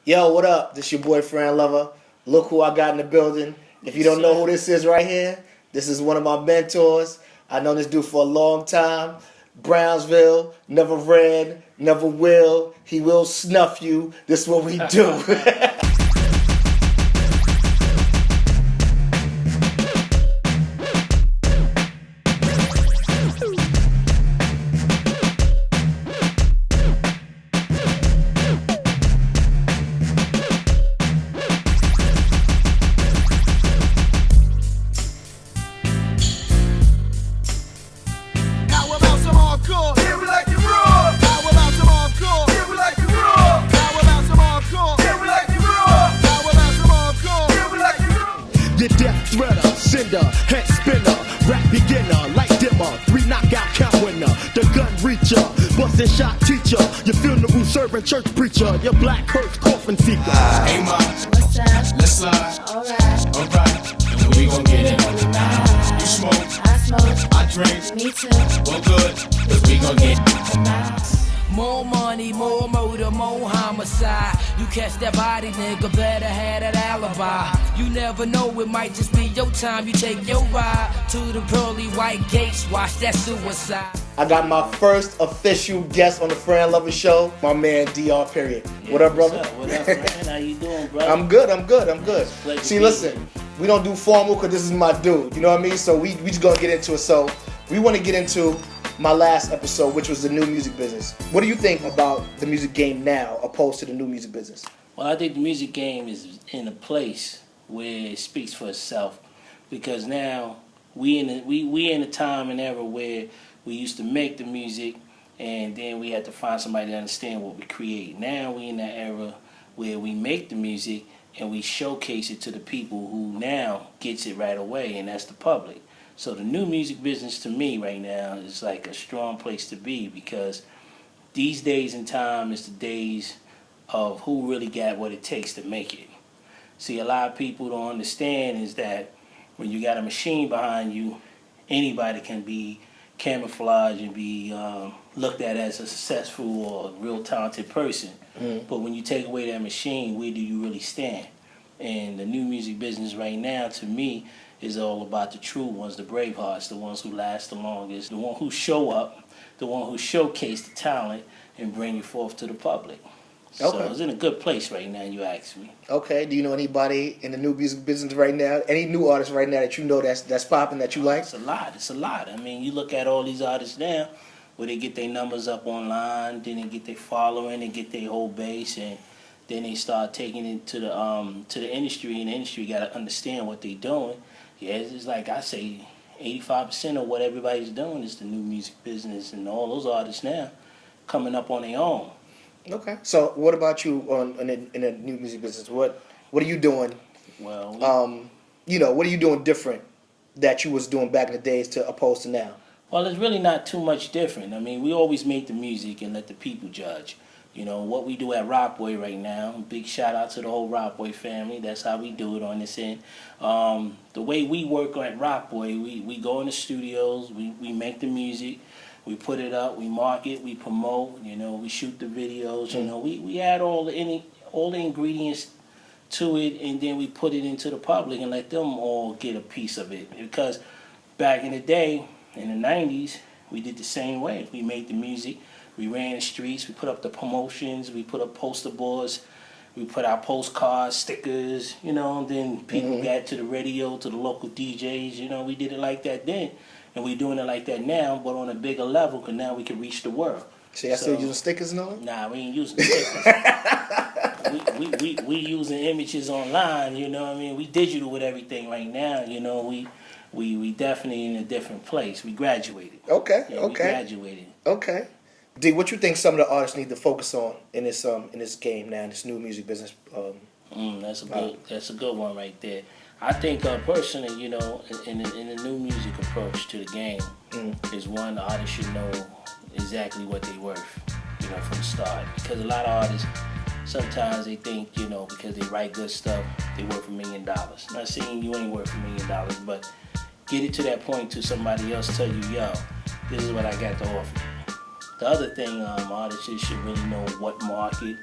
Yo, what up? This your boy Fran Lover. Look who I got in the building. If you don't know who this is right here, this is one of my mentors. I know this dude for a long time. Brownsville, never ran, never will. He will snuff you. This is what we do. Head spinner, rap beginner, light dimmer, 3 knockout count winner, the gun reacher, bustin' shot teacher, your funeral serving church preacher, your black hearse coffin seeker. Hey ma, what's up? Let's slide. Alright, and we gon' get it on it now. You smoke, I smoke, I drink, me too. Well good, cause we gon' get it tonight. More money, more murder, more homicide. You catch that body, nigga, better have that alibi. You never know, it might just be your time. You take your ride to the pearly white gates, watch that suicide. I got my first official guest on the Fran Lover Show, my man DR. Period. Yeah, what up, brother? What up, Fran? How you doing, brother? I'm good. See, listen, we don't do formal because this is my dude. You know what I mean? So we just gonna get into it. So we want to get into my last episode, which was the new music business. What do you think about the music game now opposed to the new music business? Well, I think the music game is in a place where it speaks for itself, because now we in a time and era where we used to make the music and then we had to find somebody to understand what we create. Now we in that era where we make the music and we showcase it to the people who now gets it right away, and that's the public. So the new music business to me right now is like a strong place to be, because these days and time is the days of who really got what it takes to make it. See, a lot of people don't understand is that when you got a machine behind you, anybody can be camouflaged and be looked at as a successful or real talented person. Mm. But when you take away that machine, where do you really stand? And the new music business right now, to me, is all about the true ones, the brave hearts, the ones who last the longest, the one who show up, the one who showcase the talent and bring it forth to the public. Okay. So it's in a good place right now, you ask me. Okay. Do you know anybody in the new music business right now? Any new artists right now that you know that's popping that you like? It's a lot. I mean, you look at all these artists now, where they get their numbers up online, then they get their following, they get their whole base, and then they start taking it to the industry, and the industry got to understand what they're doing. Yeah, it's like I say, 85% of what everybody's doing is the new music business, and all those artists now coming up on their own. Okay. So what about you in the new music business? What are you doing? Well, what are you doing different that you was doing back in the days to opposed to now? Well, it's really not too much different. I mean, we always make the music and let the people judge. You know, what we do at Rockboy right now, big shout out to the whole Rockboy family. That's how we do it on this end. The way we work at Rockboy, we go in the studios, we make the music, we put it up, we market, we promote, we shoot the videos, we add all the ingredients to it, and then we put it into the public and let them all get a piece of it. Because back in the day, in the 90s, we did the same way. We made the music. We ran the streets, we put up the promotions, we put up poster boards, we put out postcards, stickers, and then people got to the radio, to the local DJs, we did it like that then. And we're doing it like that now, but on a bigger level, because now we can reach the world. So y'all still using stickers and all? Nah, we ain't using stickers. we using images online, we digital with everything right now, we definitely in a different place. We graduated. Okay, yeah, okay. We graduated. Okay. D, what you think some of the artists need to focus on in this game now, in this new music business? That's a good one right there. I think personally, in the new music approach to the game, is one, the artist should know exactly what they're worth, from the start. Because a lot of artists, sometimes they think, because they write good stuff, they worth $1 million. Not saying you ain't worth $1 million, but get it to that point to somebody else tell you, yo, this is what I got to offer. The other thing, artists should really know what market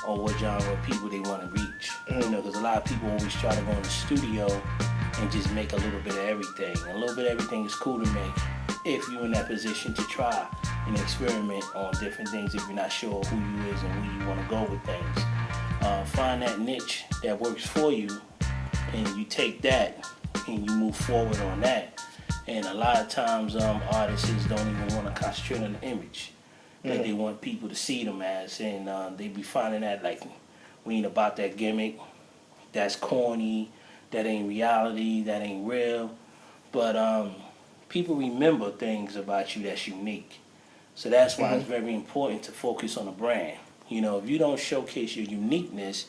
or what genre of people they want to reach. You know, because a lot of people always try to go in the studio and just make a little bit of everything. And a little bit of everything is cool to make if you're in that position to try and experiment on different things if you're not sure who you is and where you want to go with things. Find that niche that works for you, and you take that and you move forward on that. And a lot of times artists don't even want to concentrate on the image that they want people to see them as, and they be finding that like we ain't about that gimmick, that's corny, that ain't reality, that ain't real. But people remember things about you that's unique. So that's why it's very important to focus on the brand. You know, if you don't showcase your uniqueness,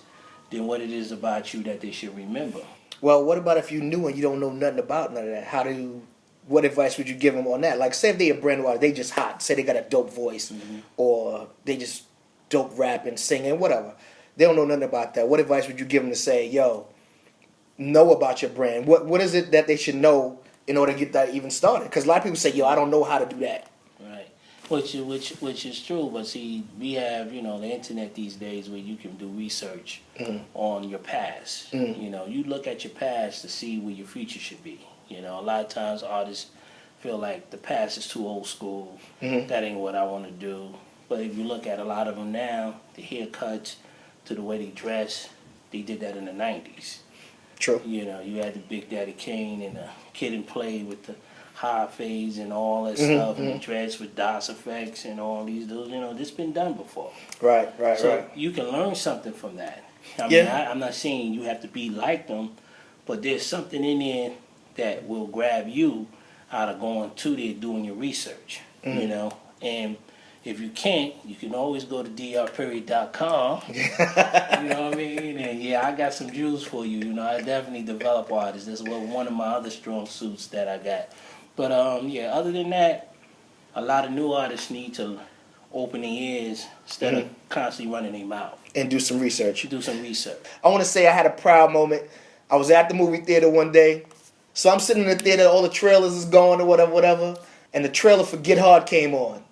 then what it is about you that they should remember. Well, what about if you knew and you don't know nothing about none of that? What advice would you give them on that? Like, say if they a brand new artist, they just hot. Say they got a dope voice, or they just dope rapping, singing, whatever. They don't know nothing about that. What advice would you give them to say, yo, know about your brand? What is it that they should know in order to get that even started? Because a lot of people say, yo, I don't know how to do that. Right. Which is true, but see, we have, you know, the internet these days where you can do research on your past. You know, you look at your past to see where your future should be. You know, a lot of times artists feel like the past is too old school. That ain't what I want to do. But if you look at a lot of them now, the haircuts to the way they dress, they did that in the 90s. True. You know, you had the Big Daddy Kane and the Kid and Play with the high fades and all that stuff, and the dress with DOS effects and all these dudes. You know, this been done before. Right. So you can learn something from that. I mean, I'm not saying you have to be like them, but there's something in there that will grab you out of going to there doing your research, you know. And if you can't, you can always go to drperiod.com. You know what I mean? And yeah, I got some jewels for you. You know, I definitely develop artists. That's one of my other strong suits that I got. But yeah, other than that, a lot of new artists need to open their ears instead of constantly running their mouth. And do some research. I want to say I had a proud moment. I was at the movie theater one day. So I'm sitting in the theater, all the trailers is going or whatever. And the trailer for Get Hard came on.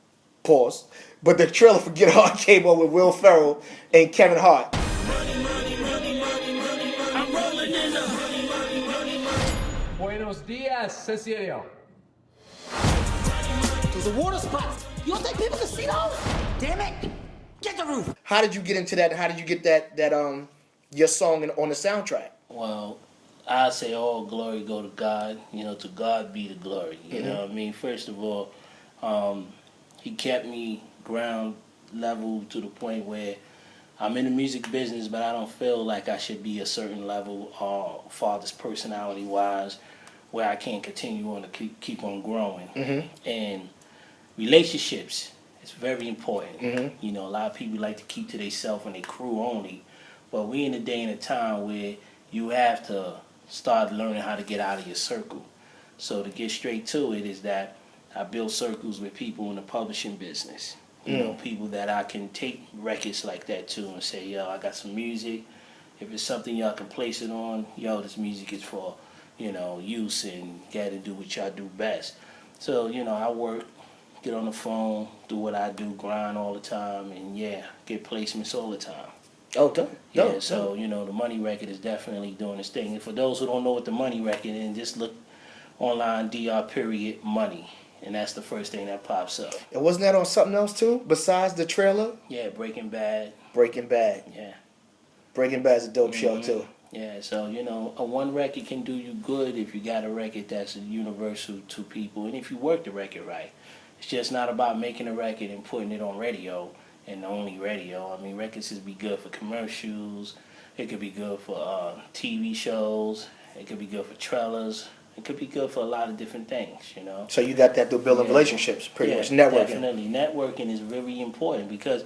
Pause. But the trailer for Get Hard came on with Will Ferrell and Kevin Hart. Buenos dias, Cecilio. There's a water spot. You don't think people can see those? Damn it. Get the roof. How did you get into that? How did you get that your song on the soundtrack? Well, I say all glory go to God. You know, to God be the glory. You know what I mean? First of all, he kept me ground level to the point where I'm in the music business, but I don't feel like I should be a certain level far as personality-wise where I can't continue on to keep on growing. And relationships is very important. You know, a lot of people like to keep to themselves and their crew only, but we in a day and a time where you have to start learning how to get out of your circle. So to get straight to it is that I build circles with people in the publishing business. You know, people that I can take records like that to and say, yo, I got some music. If it's something y'all can place it on, yo, this music is for, you know, use and got to do what y'all do best. So, you know, I work, get on the phone, do what I do, grind all the time, and yeah, get placements all the time. Oh, dope. Yeah, so, you know, the Money Record is definitely doing its thing. And for those who don't know what the Money Record is, just look online, DR Money. And that's the first thing that pops up. And wasn't that on something else too, besides the trailer? Yeah, Breaking Bad. Yeah. Breaking Bad's a dope show too. Yeah, so, you know, a one record can do you good if you got a record that's universal to people. And if you work the record right. It's just not about making a record and putting it on radio and only radio. I mean, records could be good for commercials. It could be good for TV shows. It could be good for trailers. It could be good for a lot of different things, you know. So you got that through building relationships, pretty much, networking. Definitely. Networking is very important because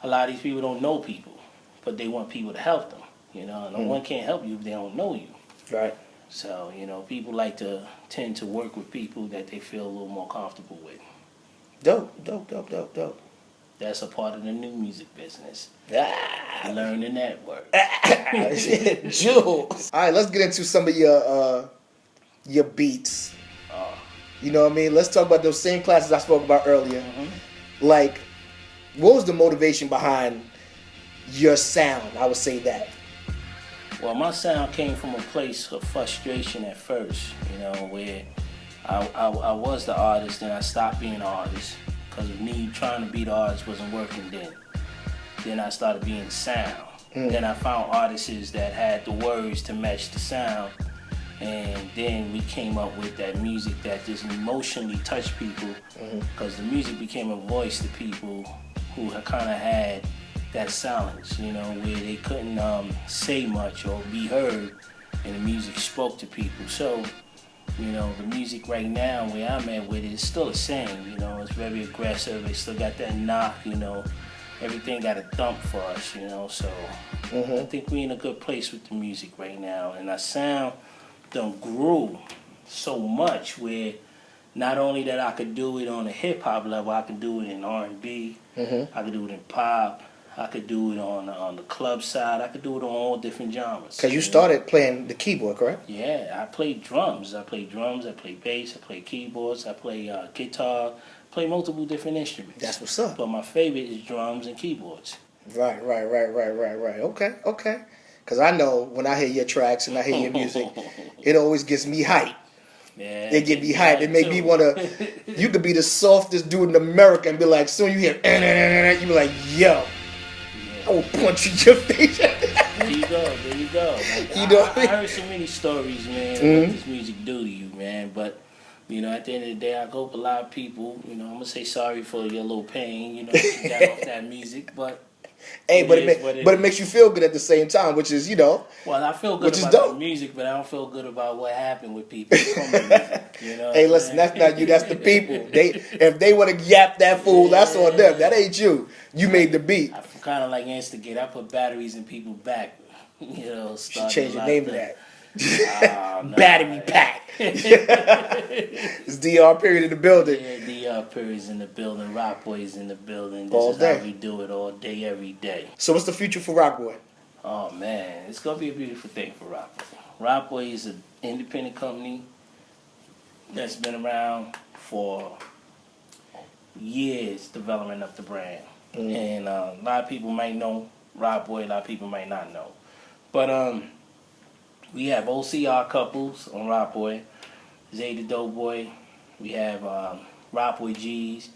a lot of these people don't know people, but they want people to help them, you know. No one can't help you if they don't know you. Right. So, you know, people like to tend to work with people that they feel a little more comfortable with. Dope. That's a part of the new music business. Ah. Learn the network. Jules. All right, let's get into some of your beats. You know what I mean? Let's talk about those same classes I spoke about earlier. Like, what was the motivation behind your sound? I would say that. Well, my sound came from a place of frustration at first, where I was the artist, and I stopped being an artist because of me trying to be the artist wasn't working then. Then I started being the sound. Then I found artists that had the words to match the sound, and then we came up with that music that just emotionally touched people, because the music became a voice to people who kind of had that silence, where they couldn't say much or be heard, and the music spoke to people. So, the music right now, where I'm at with it, is still the same. It's very aggressive. It still got that knock. Everything got a thump for us. So I think we're in a good place with the music right now, and our sound done grew so much where not only that I could do it on a hip hop level, I could do it in R&B, I could do it in pop. I could do it on the club side. I could do it on all different genres. Because you started playing the keyboard, correct? Yeah, I played drums. I play bass, I play keyboards, I play guitar, play multiple different instruments. That's what's up. But my favorite is drums and keyboards. Right. Okay. Because I know when I hear your tracks and I hear your music, it always gets me hyped. Yeah, it get me hyped. It make me want to, you could be the softest dude in America and be like, soon you hear, you be like, yo. I will punch you in your face. There you go. Like, I heard so many stories, man, what this music do to you, man. But, at the end of the day, I hope a lot of people, I'm going to say sorry for your little pain, you got off that music. But, hey, but it makes you feel good at the same time, which is, Well, I feel good about the music, but I don't feel good about what happened with people from the music, Hey, listen, that's not you, that's the people. If they want to yap that fool, that's on them. That ain't you. You made the beat. Kind of like instigate. I put batteries in people's back. You should change the name of that. No, Battery pack. It's DR period in the building. Yeah, DR period's in the building. Rock Boy's in the building. This All is day. how we do it all day, every day. So what's the future for Rock Boy? Oh man, it's gonna be a beautiful thing for Rock Boy. Rock Boy is an independent company that's been around for years, developing up the brand. And a lot of people might know Rock Boy, a lot of people might not know. But we have OCR couples on Rock Boy, Zay the Dope Boy, we have Rock Boy G's,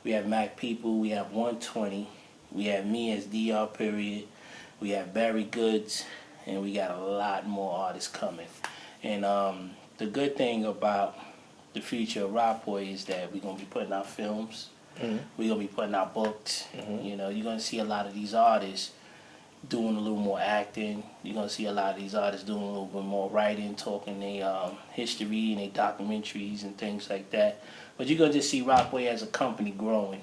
we have Mac People, we have 120, we have me as DR period, we have Barry Goods, and we got a lot more artists coming. And the good thing about the future of Rock Boy is that we're going to be putting out films. We're going to be putting out books. You're going to see a lot of these artists doing a little more acting. You're going to see a lot of these artists doing a little bit more writing, talking their history and their documentaries and things like that. But you're going to just see Rockaway as a company growing,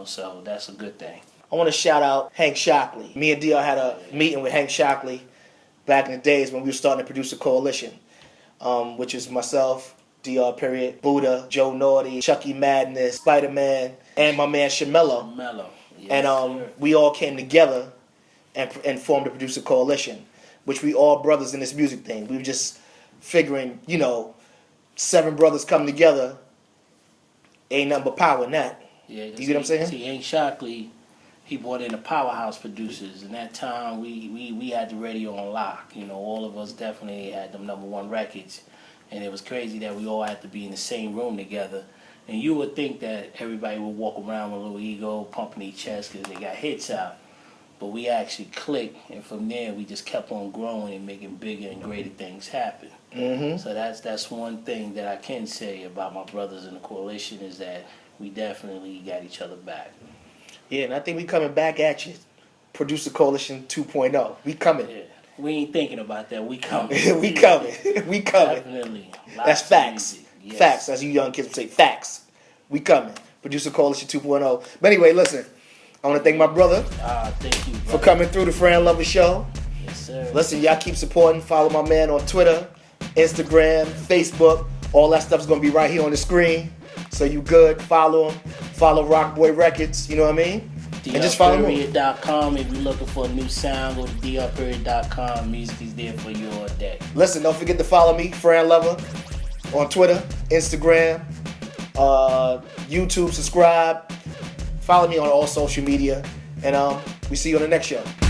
so that's a good thing. I want to shout out Hank Shockley. Me and DR had a meeting with Hank Shockley back in the days when we were starting to produce a coalition, which is myself, DR period, Buddha, Joe Naughty, Chucky Madness, Spider-Man, and my man Shamello. Yes, and we all came together and formed a producer coalition, which we all brothers in this music thing. We were just figuring, 7 brothers come together, ain't nothing but power in that. Yeah, you get what I'm saying? See, Hank Shockley, he brought in the powerhouse producers. In that time, we had the radio on lock. All of us definitely had them #1 records. And it was crazy that we all had to be in the same room together. And you would think that everybody would walk around with a little ego, pumping their chest because they got hits out. But we actually clicked, and from there we just kept on growing and making bigger and greater things happen. So that's one thing that I can say about my brothers in the coalition is that we definitely got each other back. Yeah, and I think we coming back at you. Producer Coalition 2.0. We coming. Yeah. We ain't thinking about that. We coming. we coming. We coming. Definitely. That's facts. Yes. Facts. As you young kids would say, facts. We coming. Producer Coalition 2.0. But anyway, listen. I want to thank my brother thank you, for coming through the Fran Lover Show. Yes, sir. Listen, y'all keep supporting. Follow my man on Twitter, Instagram, Facebook. All that stuff's going to be right here on the screen. So you good. Follow him. Follow Rock Boy Records. You know what I mean? And just follow me. drperiod.com. If you're looking for a new sound, go to drperiod.com. Music is there for you all day. Listen, don't forget to follow me, Fran Lover, on Twitter, Instagram, YouTube, subscribe. Follow me on all social media. And We see you on the next show.